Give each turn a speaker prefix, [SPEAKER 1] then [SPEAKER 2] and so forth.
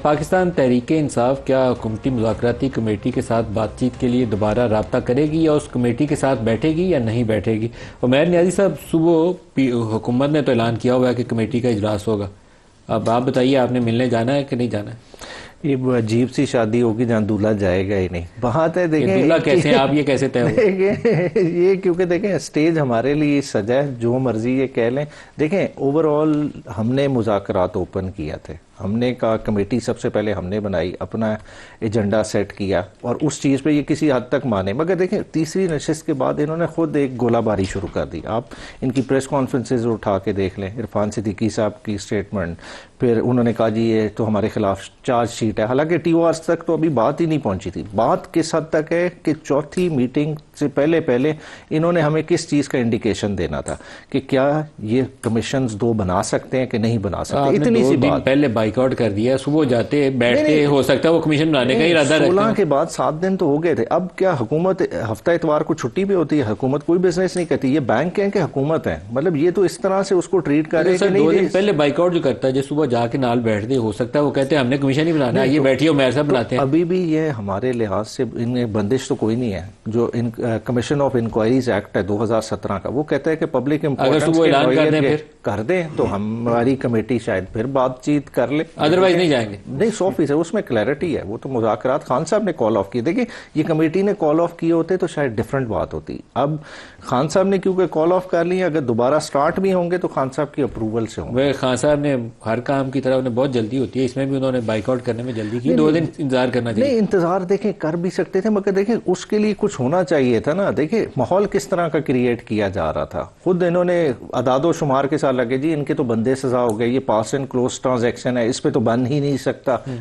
[SPEAKER 1] پاکستان تحریک انصاف کیا حکومتی مذاکراتی کمیٹی کے ساتھ بات چیت کے لیے دوبارہ رابطہ کرے گی یا اس کمیٹی کے ساتھ بیٹھے گی یا نہیں بیٹھے گی؟ عمیر نیازی صاحب، صبح حکومت نے تو اعلان کیا ہوا ہے کہ کمیٹی کا اجلاس ہوگا، اب آپ بتائیے آپ نے ملنے جانا ہے کہ نہیں جانا ہے؟
[SPEAKER 2] یہ عجیب سی شادی ہوگی جہاں دولہا جائے گا ہی نہیں. بات ہے دیکھیں
[SPEAKER 1] دولہا کیسے، آپ یہ کیسے طے ہوگا؟
[SPEAKER 2] یہ کیونکہ دیکھیں اسٹیج ہمارے لیے سجا ہے، جو مرضی یہ کہہ لیں. دیکھیں اوور آل ہم نے مذاکرات اوپن کیا تھے، ہم نے کہا کمیٹی سب سے پہلے ہم نے بنائی، اپنا ایجنڈا سیٹ کیا اور اس چیز پہ یہ کسی حد تک مانے. مگر دیکھیں تیسری نشست کے بعد انہوں نے خود ایک گولہ باری شروع کر دی. آپ ان کی پریس کانفرنسز اٹھا کے دیکھ لیں، عرفان صدیقی صاحب کی سٹیٹمنٹ، پھر انہوں نے کہا جی یہ تو ہمارے خلاف چارج شیٹ ہے، حالانکہ ٹی او آرز تک تو ابھی بات ہی نہیں پہنچی تھی. بات کس حد تک ہے کہ چوتھی میٹنگ سے پہلے انہوں نے ہمیں کس چیز کا انڈیکیشن دینا تھا کہ کیا یہ کمیشنز دو بنا سکتے ہیں کہ نہیں بنا سکتے. اتنی سی بات.
[SPEAKER 1] پہلے بائیک آؤٹ کر دیا، صبح جاتے بیٹھتے، ہو سکتا ہے وہ کمیشن بنانے کا ارادہ رکھتے ہیں.
[SPEAKER 2] 16 کے بعد 7 دن تو ہو گئے تھے. اب کیا حکومت ہفتہ اتوار کو چھٹی پہ ہوتی ہے؟ حکومت کوئی بزنس نہیں کرتی. یہ بینک ہیں کہ حکومت ہے؟ مطلب یہ تو اس طرح سے اس کو ٹریٹ کر رہے ہیں کہ نہیں.
[SPEAKER 1] 2 دن پہلے بائیک آؤٹ جو کرتا ہے، جو صبح جا کے نال بیٹھتے، ہو سکتا ہے وہ کہتے ہیں ہم نے کمیشن ہی بنانا ہے، یہ بیٹھیے عمیر صاحب بناتے ہیں.
[SPEAKER 2] ابھی بھی یہ ہمارے لحاظ سے ان میں بندش تو کوئی نہیں ہے. جو کمیشن آف انکوائریز ایکٹ ہے 2017 کا، وہ کہتا ہے کہ پبلک امپورٹنس کے اعلان کر دیں تو ہماری کمیٹی شاید پھر بات چیت کر لے،
[SPEAKER 1] ادروائز نہیں جائیں گے.
[SPEAKER 2] نہیں 100% اس میں کلیئرٹی ہے. وہ تو مذاکرات خان صاحب نے کال آف کی. دیکھیں یہ کمیٹی نے کال آف کیے ہوتے تو شاید ڈیفرنٹ بات ہوتی. اب خان صاحب نے کیونکہ کال آف کر لی، اگر دوبارہ سٹارٹ بھی ہوں گے تو خان صاحب کی اپروول سے ہوں گے.
[SPEAKER 1] خان صاحب نے ہر کام کی طرح انہیں بہت جلدی ہوتی ہے، اس میں بھی انہوں نے بائیک آؤٹ کرنے میں جلدی کی. 2 دن انتظار کرنا چاہیے.
[SPEAKER 2] نہیں انتظار دیکھیں کر بھی سکتے تھے، مگر دیکھیں اس کے لیے کچھ ہونا چاہیے تھا نا. دیکھیں ماحول کس طرح کا کریٹ کیا جا رہا تھا. خود انہوں نے اعداد و شمار کے ساتھ لگے جی ان کے تو بندے سزا ہو گئے، یہ پاس اینڈ کلوز ٹرانزیکشن ہے، اس پہ تو بن ہی نہیں سکتا.